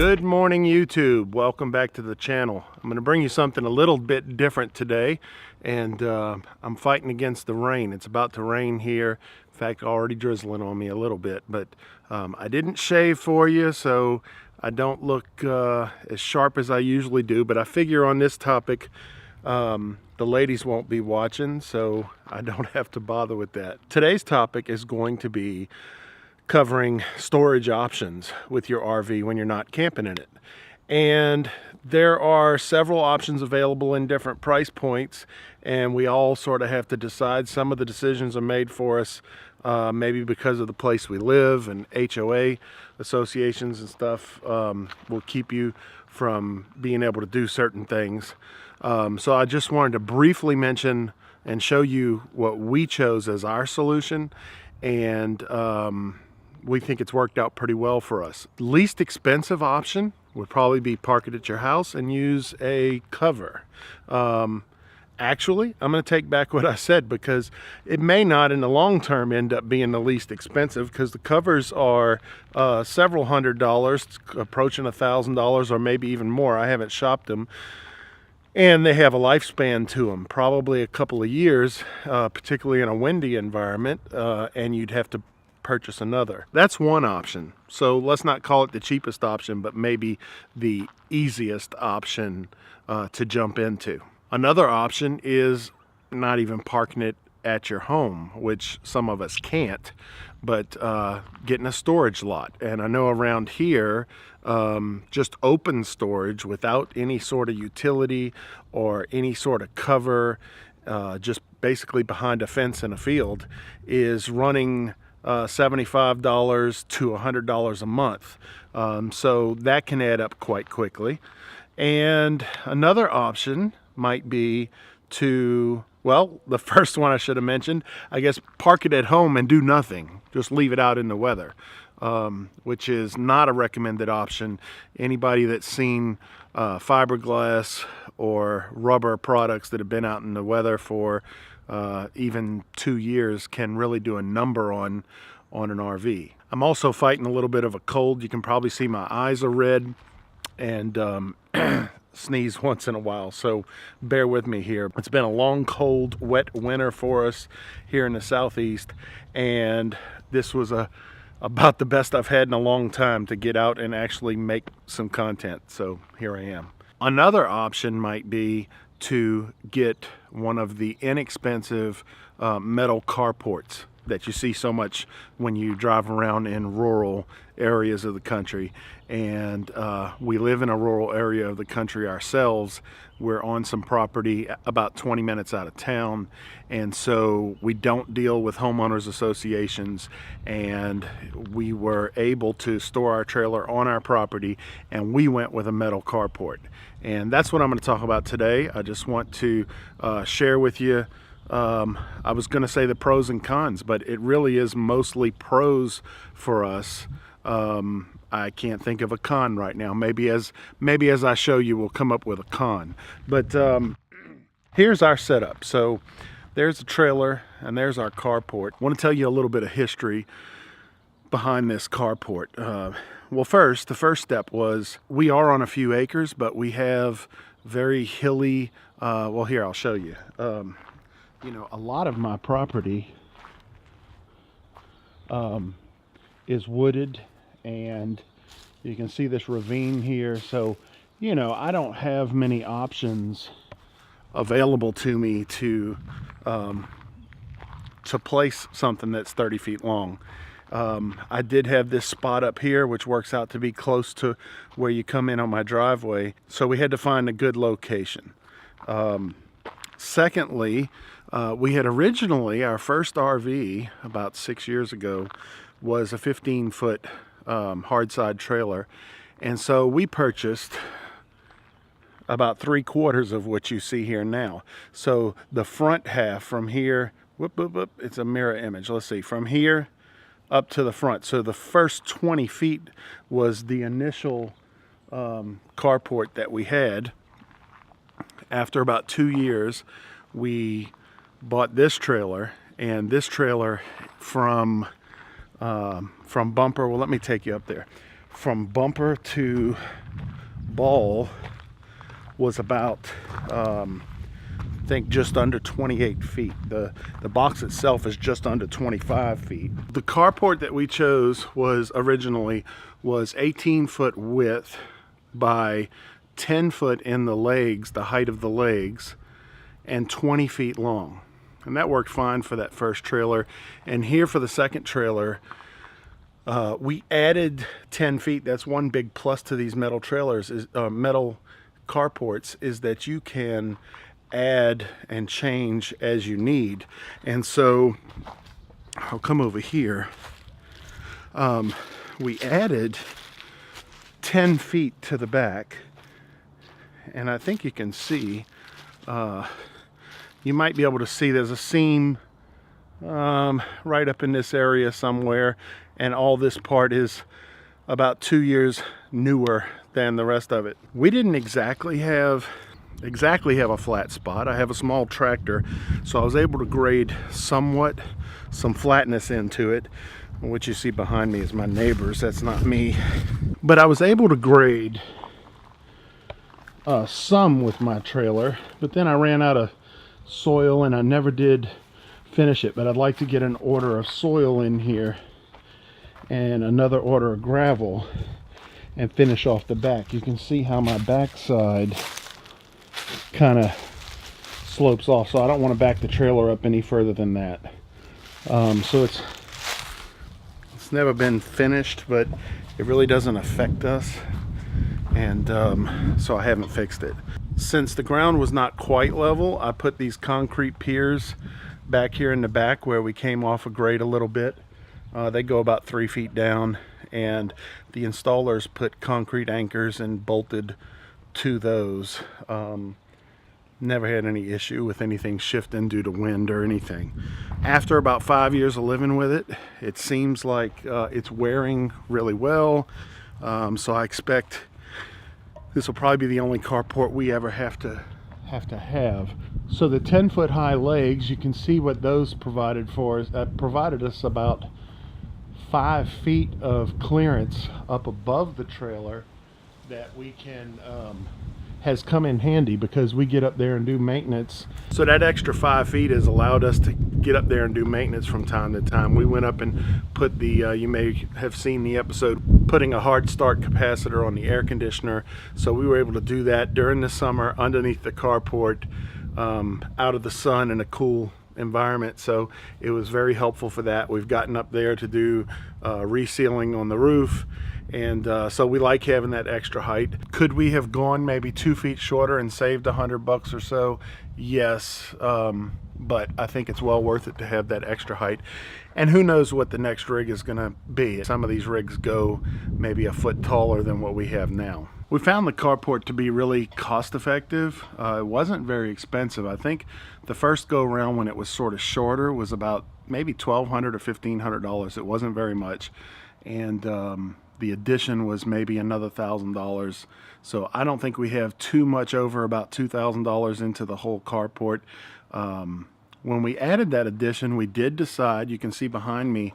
Good morning, YouTube. Welcome back to the channel. I'm going to bring you something a little bit different today, and I'm fighting against the rain. It's about to rain here. In fact, already drizzling on me a little bit, but I didn't shave for you, so I don't look as sharp as I usually do, but I figure on this topic the ladies won't be watching, so I don't have to bother with that. Today's topic is going to be covering storage options with your RV when you're not camping in it. And there are several options available in different price points, and we all sort of have to decide. Some of the decisions are made for us, maybe because of the place we live, and HOA associations and stuff will keep you from being able to do certain things. So I just wanted to briefly mention and show you what we chose as our solution, and we think it's worked out pretty well for us. The least expensive option would probably be park it at your house and use a cover. Actually, I'm going to take back what I said, because it may not in the long term end up being the least expensive, because the covers are several $100s, approaching $1,000 or maybe even more. I haven't shopped them. And they have a lifespan to them, probably a couple of years, particularly in a windy environment, and you'd have to purchase another. That's one option. So let's not call it the cheapest option, but maybe the easiest option to jump into. Another option is not even parking it at your home, which some of us can't, but getting a storage lot. And I know around here, just open storage without any sort of utility or any sort of cover, just basically behind a fence in a field, is running $75 to $100 a month. So that can add up quite quickly. And another option might be to, well, the first one I should have mentioned, I guess, park it at home and do nothing. Just leave it out in the weather, which is not a recommended option. Anybody that's seen fiberglass or rubber products that have been out in the weather for even 2 years can really do a number on an RV. I'm also fighting a little bit of a cold. You can probably see my eyes are red, and sneeze once in a while, so bear with me here. It's been a long, cold, wet winter for us here in the southeast, and this was about the best I've had in a long time to get out and actually make some content, so here I am. Another option might be to get one of the inexpensive metal carports that you see so much when you drive around in rural areas of the country. And we live in a rural area of the country ourselves. We're on some property about 20 minutes out of town, and so we don't deal with homeowners associations, and we were able to store our trailer on our property, and we went with a metal carport. And that's what I'm going to talk about today. I just want to share with you, I was going to say the pros and cons, but it really is mostly pros for us. I can't think of a con right now. Maybe as I show you, we'll come up with a con. But here's our setup. So there's the trailer and there's our carport. I want to tell you a little bit of history behind this carport. Well, the first step was, we are on a few acres, but we have very hilly, well, here, I'll show you. You know, a lot of my property is wooded, and you can see this ravine here. So, you know, I don't have many options available to me to place something that's 30 feet long. I did have this spot up here, which works out to be close to where you come in on my driveway. So we had to find a good location. Secondly, we had originally, our first RV about 6 years ago was a 15-foot hard side trailer. And so we purchased about 3/4 of what you see here now. So the front half from here, it's a mirror image. Let's see, from here up to the front. So the first 20 feet was the initial carport that we had. After about 2 years, we bought this trailer, and this trailer from bumper, well, let me take you up there. from bumper to ball was about I think just under 28 feet. The box itself is just under 25 feet. The carport that we chose was originally 18 foot width by 10 foot in the legs, the height of the legs, and 20 feet long. And that worked fine for that first trailer. And here for the second trailer, we added 10 feet. That's one big plus to these metal trailers, is metal carports, is that you can add and change as you need. And so I'll come over here. We added 10 feet to the back, and I think you can see, you might be able to see there's a seam right up in this area somewhere, and all this part is about 2 years newer than the rest of it. We didn't exactly have a flat spot. I have a small tractor, so I was able to grade somewhat some flatness into it. What you see behind me is my neighbors, that's not me. But I was able to grade some with my trailer, but then I ran out of soil and I never did finish it. But I'd like to get an order of soil in here and another order of gravel and finish off the back. You can see how my backside kind of slopes off, so I don't want to back the trailer up any further than that. So it's never been finished, but it really doesn't affect us, and so I haven't fixed it. Since the ground was not quite level, I put these concrete piers back here in the back where we came off a grade a little bit. They go about 3 feet down, and the installers put concrete anchors and bolted to those. Never had any issue with anything shifting due to wind or anything. After about 5 years of living with it, it seems like it's wearing really well. So I expect this will probably be the only carport we ever have to have. So the 10-foot high legs, you can see what those provided for us. That provided us about 5 feet of clearance up above the trailer that we can has come in handy because we get up there and do maintenance. So that extra 5 feet has allowed us to get up there and do maintenance from time to time. We went up and put the, you may have seen the episode, putting a hard start capacitor on the air conditioner. So we were able to do that during the summer underneath the carport, out of the sun in a cool environment. So it was very helpful for that. We've gotten up there to do resealing on the roof, and so we like having that extra height. Could we have gone maybe 2 feet shorter and saved $100 or so? Yes, but I think it's well worth it to have that extra height. And who knows what the next rig is going to be. Some of these rigs go maybe a foot taller than what we have now. We found the carport to be really cost effective. It wasn't very expensive. I think the first go around when it was sort of shorter was about maybe $1,200 or $1,500. It wasn't very much. And the addition was maybe another $1,000. So I don't think we have too much over about $2,000 into the whole carport. When we added that addition, we did decide, you can see behind me,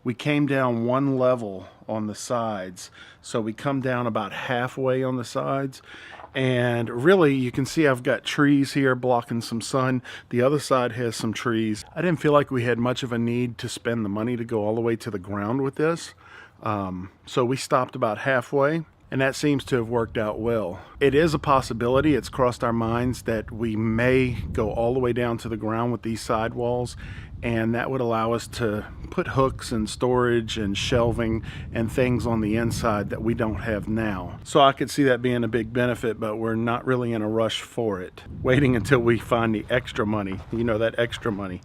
we came down one level on the sides. So we come down about halfway on the sides. And really, you can see I've got trees here blocking some sun. The other side has some trees. I didn't feel like we had much of a need to spend the money to go all the way to the ground with this. So we stopped about halfway, and that seems to have worked out well. It is a possibility, it's crossed our minds, that we may go all the way down to the ground with these sidewalls, and that would allow us to put hooks and storage and shelving and things on the inside that we don't have now. So I could see that being a big benefit, but we're not really in a rush for it. Waiting until we find the extra money, you know, that extra money.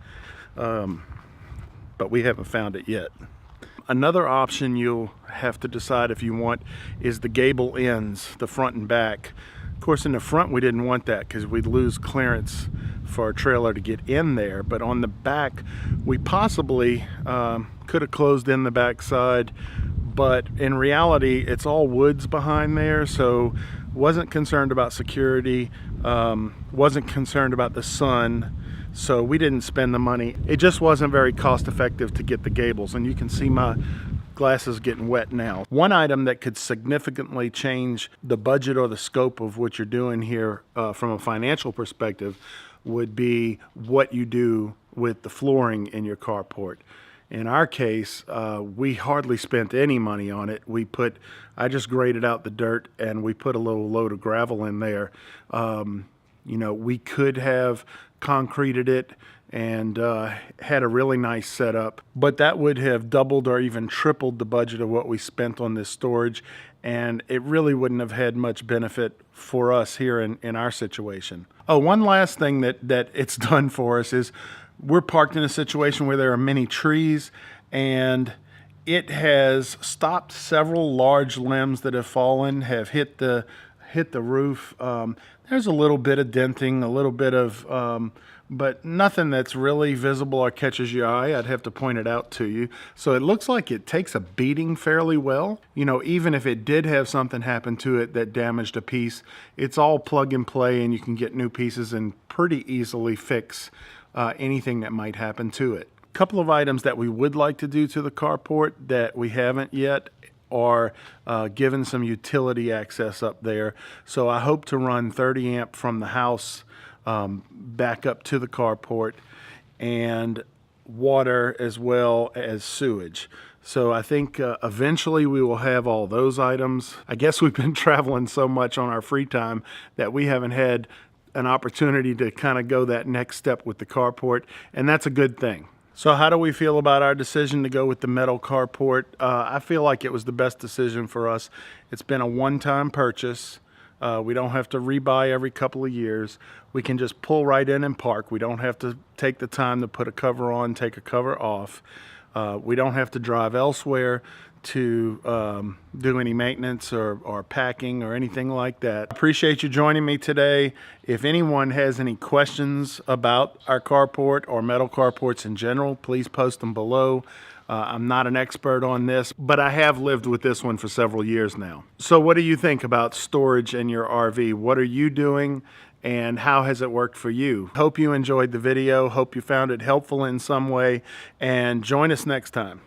But we haven't found it yet. Another option you'll have to decide if you want is the gable ends, the front and back. Of course, in the front we didn't want that because we'd lose clearance for a trailer to get in there. But on the back, we possibly could have closed in the back side, but in reality, it's all woods behind there, so wasn't concerned about security, wasn't concerned about the sun. So we didn't spend the money. It just wasn't very cost effective to get the gables, and you can see my glass is getting wet now. One item that could significantly change the budget or the scope of what you're doing here from a financial perspective would be what you do with the flooring in your carport. In our case, we hardly spent any money on it. I just graded out the dirt and we put a little load of gravel in there. We could have concreted it and had a really nice setup, but that would have doubled or even tripled the budget of what we spent on this storage, and it really wouldn't have had much benefit for us here in our situation. Oh, one last thing that it's done for us is we're parked in a situation where there are many trees, and it has stopped several large limbs that have fallen, have hit the roof. There's a little bit of denting, a little bit of, but nothing that's really visible or catches your eye. I'd have to point it out to you. So it looks like it takes a beating fairly well. Even if it did have something happen to it that damaged a piece, it's all plug and play, and you can get new pieces and pretty easily fix anything that might happen to it. A couple of items that we would like to do to the carport that we haven't yet are given some utility access up there. So I hope to run 30 amp from the house back up to the carport, and water as well as sewage. So I think eventually we will have all those items. I guess we've been traveling so much on our free time that we haven't had an opportunity to kind of go that next step with the carport, and that's a good thing. So how do we feel about our decision to go with the metal carport? I feel like it was the best decision for us. It's been a one-time purchase. We don't have to rebuy every couple of years. We can just pull right in and park. We don't have to take the time to put a cover on, take a cover off. We don't have to drive elsewhere to do any maintenance or packing or anything like that. Appreciate you joining me today. If anyone has any questions about our carport or metal carports in general, please post them below. I'm not an expert on this, but I have lived with this one for several years now. So what do you think about storage in your RV? What are you doing, and how has it worked for you? Hope you enjoyed the video. Hope you found it helpful in some way, and join us next time.